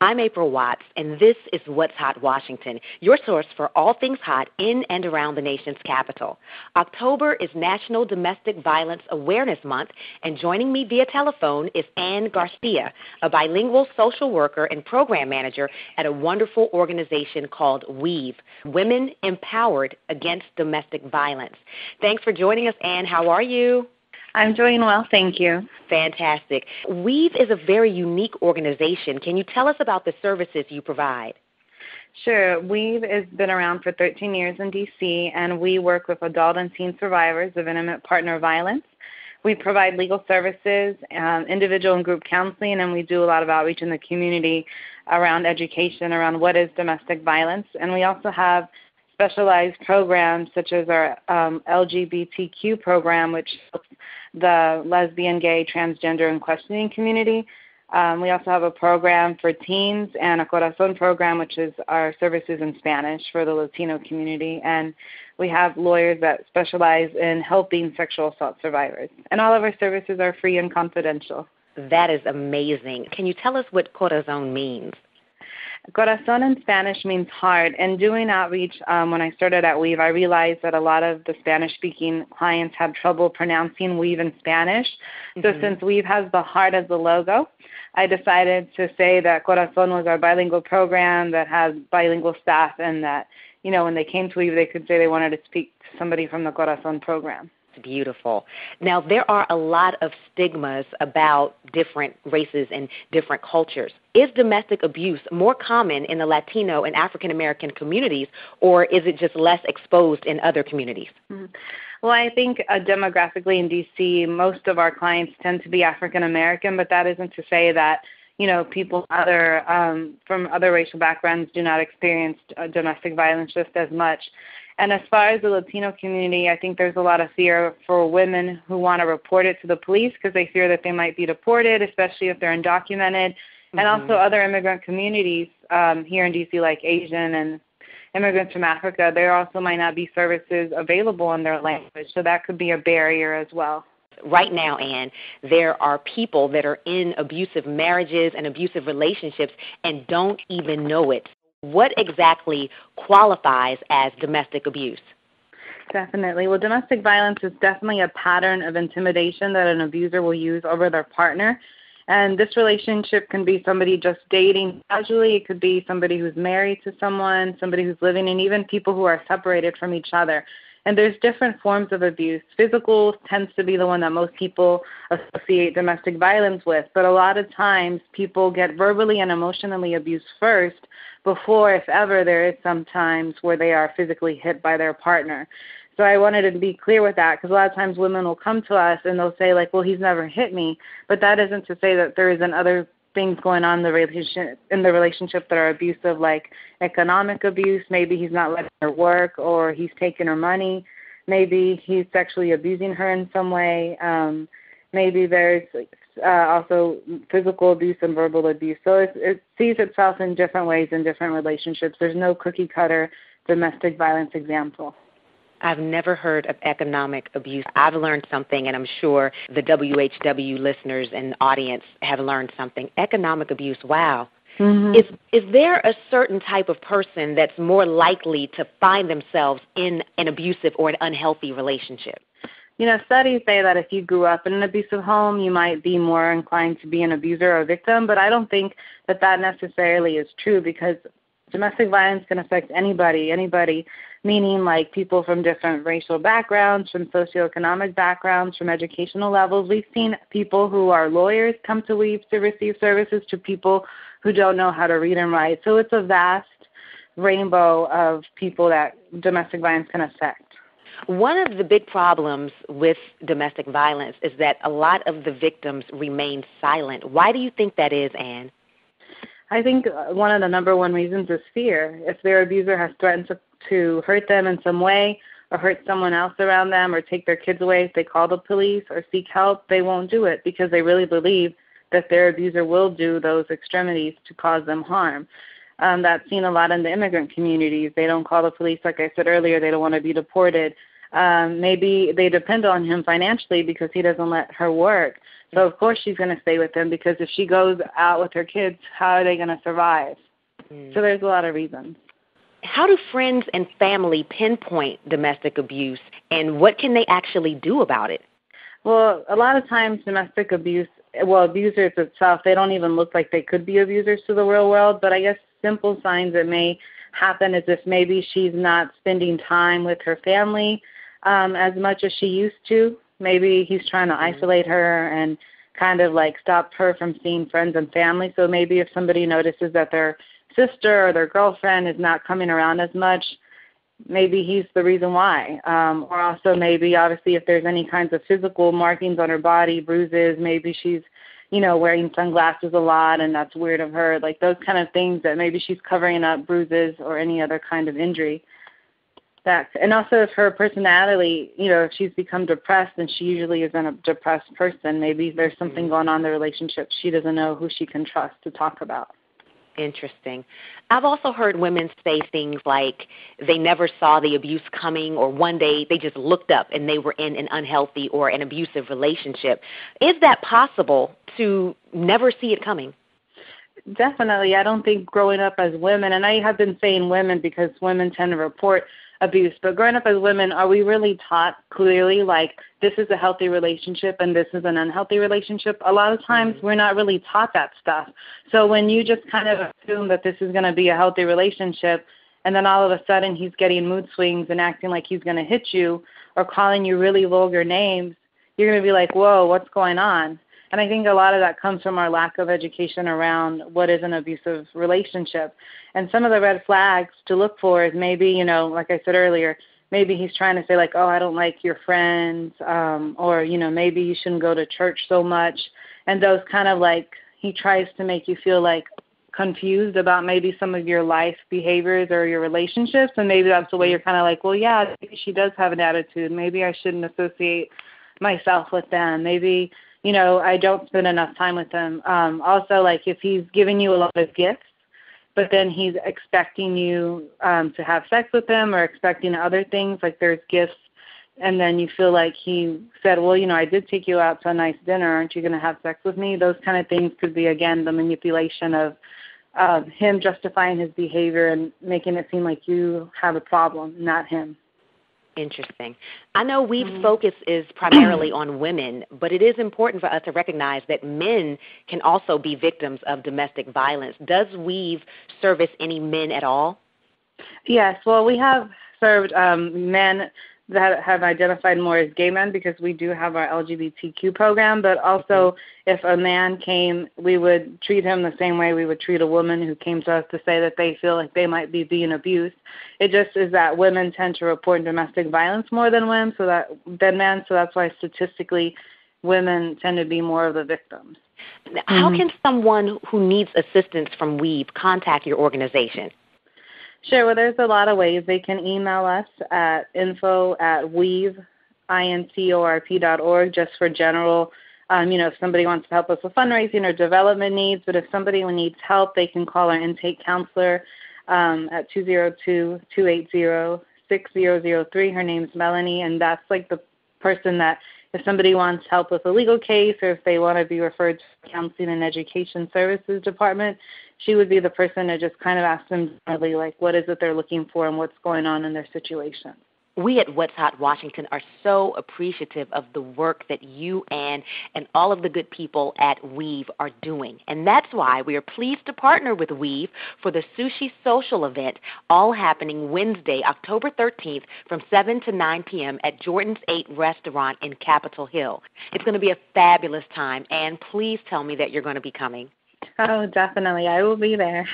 I'm April Watts, and this is What's Hot Washington, your source for all things hot in and around the nation's capital. October is National Domestic Violence Awareness Month, and joining me via telephone is Ann Garcia, a bilingual social worker and program manager at a wonderful organization called WEAVE, Women Empowered Against Domestic Violence. Thanks for joining us, Ann. How are you? I'm doing well, thank you. Fantastic. WEAVE is a very unique organization. Can you tell us about the services you provide? Sure. WEAVE has been around for 13 years in D.C., and we work with adult and teen survivors of intimate partner violence. We provide legal services, individual and group counseling, and we do a lot of outreach in the community around education, around what is domestic violence. And we also have specialized programs such as our LGBTQ program, which helps the lesbian, gay, transgender, and questioning community. We also have a program for teens and a Corazon program, which is our services in Spanish for the Latino community. And we have lawyers that specialize in helping sexual assault survivors. And all of our services are free and confidential. That is amazing. Can you tell us what Corazon means? Corazon in Spanish means heart, and doing outreach when I started at WEAVE, I realized that a lot of the Spanish-speaking clients had trouble pronouncing WEAVE in Spanish. So since WEAVE has the heart as the logo, I decided to say that Corazon was our bilingual program that has bilingual staff, and that, you know, when they came to WEAVE, they could say they wanted to speak to somebody from the Corazon program. Beautiful. Now, there are a lot of stigmas about different races and different cultures. Is domestic abuse more common in the Latino and African American communities, or is it just less exposed in other communities? Well, I think demographically in D.C., most of our clients tend to be African American, but that isn't to say that, you know, people from other racial backgrounds do not experience domestic violence just as much. And as far as the Latino community, I think there's a lot of fear for women who want to report it to the police because they fear that they might be deported, especially if they're undocumented. And also other immigrant communities here in D.C., like Asian and immigrants from Africa, there also might not be services available in their language. So that could be a barrier as well. Right now, Ann, there are people that are in abusive marriages and abusive relationships and don't even know it. What exactly qualifies as domestic abuse? Definitely. Well, domestic violence is definitely a pattern of intimidation that an abuser will use over their partner. And this relationship can be somebody just dating casually. It could be somebody who's married to someone, somebody who's living, and even people who are separated from each other. And there's different forms of abuse. Physical tends to be the one that most people associate domestic violence with, but a lot of times people get verbally and emotionally abused first before, if ever, there is some times where they are physically hit by their partner. So I wanted to be clear with that because a lot of times women will come to us and they'll say, like, well, he's never hit me, but that isn't to say that there isn't other things going on in the relationship that are abusive, like economic abuse. Maybe he's not letting her work, or he's taking her money. Maybe he's sexually abusing her in some way. Maybe there's also physical abuse and verbal abuse. So it sees itself in different ways in different relationships. There's no cookie-cutter domestic violence example. I've never heard of economic abuse. I've learned something, and I'm sure the WHW listeners and audience have learned something. Economic abuse, wow. Is there a certain type of person that's more likely to find themselves in an abusive or an unhealthy relationship? You know, studies say that if you grew up in an abusive home, you might be more inclined to be an abuser or a victim, but I don't think that that necessarily is true because domestic violence can affect anybody, meaning like people from different racial backgrounds, from socioeconomic backgrounds, from educational levels. We've seen people who are lawyers come to WEAVE to receive services to people who don't know how to read and write. So it's a vast rainbow of people that domestic violence can affect. One of the big problems with domestic violence is that a lot of the victims remain silent. Why do you think that is, Ann? I think one of the number one reasons is fear. If their abuser has threatened to hurt them in some way or hurt someone else around them or take their kids away, if they call the police or seek help, they won't do it because they really believe that their abuser will do those extremities to cause them harm. That's seen a lot in the immigrant communities. They don't call the police, like I said earlier. They don't want to be deported. Maybe they depend on him financially because he doesn't let her work. So, of course, she's going to stay with him because if she goes out with her kids, how are they going to survive? So there's a lot of reasons. How do friends and family pinpoint domestic abuse, and what can they actually do about it? Well, a lot of times domestic abuse, abusers itself, they don't even look like they could be abusers to the real world, but I guess simple signs that may happen is if maybe she's not spending time with her family as much as she used to. Maybe he's trying to isolate her and kind of like stop her from seeing friends and family. So maybe if somebody notices that their sister or their girlfriend is not coming around as much, maybe he's the reason why. Or also maybe, obviously, if there's any kinds of physical markings on her body, bruises, maybe she's, wearing sunglasses a lot and that's weird of her, like those kind of things that maybe she's covering up bruises or any other kind of injury. And also if her personality, if she's become depressed and she usually isn't a depressed person, maybe there's something going on in the relationship. She doesn't know who she can trust to talk about. Interesting. I've also heard women say things like they never saw the abuse coming, or one day they just looked up and they were in an unhealthy or an abusive relationship. Is that possible to never see it coming? Definitely. I don't think growing up as women, and I have been saying women because women tend to report abuse, but growing up as women, are we really taught clearly, like, this is a healthy relationship and this is an unhealthy relationship? A lot of times we're not really taught that stuff. So when you just kind of assume that this is going to be a healthy relationship, and then all of a sudden he's getting mood swings and acting like he's going to hit you or calling you really vulgar names, you're going to be like, whoa, what's going on? And I think a lot of that comes from our lack of education around what is an abusive relationship. And some of the red flags to look for is maybe, like I said earlier, maybe he's trying to say like, oh, I don't like your friends, or, maybe you shouldn't go to church so much. And those kind of like, he tries to make you feel like confused about maybe some of your life behaviors or your relationships. And maybe that's the way you're kind of like, well, yeah, maybe she does have an attitude. Maybe I shouldn't associate myself with them. Maybe, I don't spend enough time with them. Also, like if he's giving you a lot of gifts, but then he's expecting you to have sex with him or expecting other things, like there's gifts, and then you feel like he said, well, I did take you out to a nice dinner. Aren't you going to have sex with me? Those kind of things could be, again, the manipulation of him justifying his behavior and making it seem like you have a problem, not him. Interesting. I know Weave's focus is primarily on women, but it is important for us to recognize that men can also be victims of domestic violence. Does Weave service any men at all? Yes. Well, we have served men that have identified more as gay men because we do have our LGBTQ program, but also if a man came, we would treat him the same way we would treat a woman who came to us to say that they feel like they might be being abused. It just is that women tend to report domestic violence more than men, so that's why statistically women tend to be more of the victims. How can someone who needs assistance from Weave contact your organization? Sure. Well, there's a lot of ways. They can email us at info@weave.org just for general, if somebody wants to help us with fundraising or development needs. But if somebody needs help, they can call our intake counselor at 202-280-6003. Her name's Melanie, and that's like the person that if somebody wants help with a legal case or if they want to be referred to the Counseling and Education Services Department, she would be the person to just kind of ask them generally, like, what is it they're looking for and what's going on in their situation. We at What's Hot Washington are so appreciative of the work that you and all of the good people at Weave are doing. And that's why we are pleased to partner with Weave for the Sushi Social event, all happening Wednesday, October 13th from 7 to 9 p.m. at Jordan's 8 Restaurant in Capitol Hill. It's going to be a fabulous time, and please tell me that you're going to be coming. Oh, definitely. I will be there.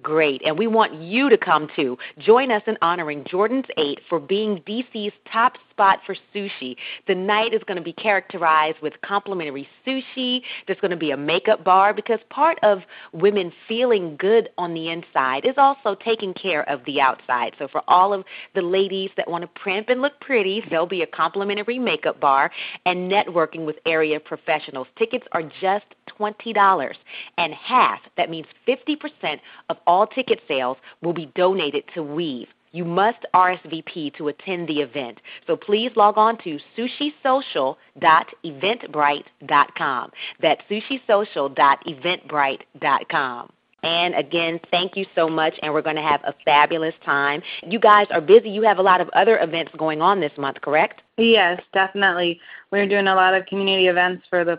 Great. And we want you to come, too. Join us in honoring Jordan's 8 for being D.C.'s top spot for sushi. The night is going to be characterized with complimentary sushi. There's going to be a makeup bar because part of women feeling good on the inside is also taking care of the outside. So for all of the ladies that want to primp and look pretty, there'll be a complimentary makeup bar and networking with area professionals. Tickets are just $20, and half, that means 50% of all ticket sales will be donated to Weave. You must RSVP to attend the event. So please log on to sushisocial.eventbrite.com. That's sushisocial.eventbrite.com. And again, thank you so much, and we're going to have a fabulous time. You guys are busy. You have a lot of other events going on this month, correct? Yes, definitely. We're doing a lot of community events for the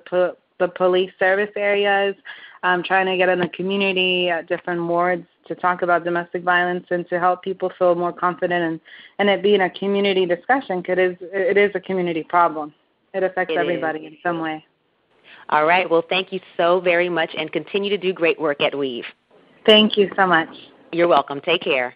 police service areas, trying to get in the community at different wards to talk about domestic violence and to help people feel more confident and it being a community discussion, because it is a community problem. It affects everybody in some way. All right. Well, thank you so very much, and continue to do great work at Weave. Thank you so much. You're welcome. Take care.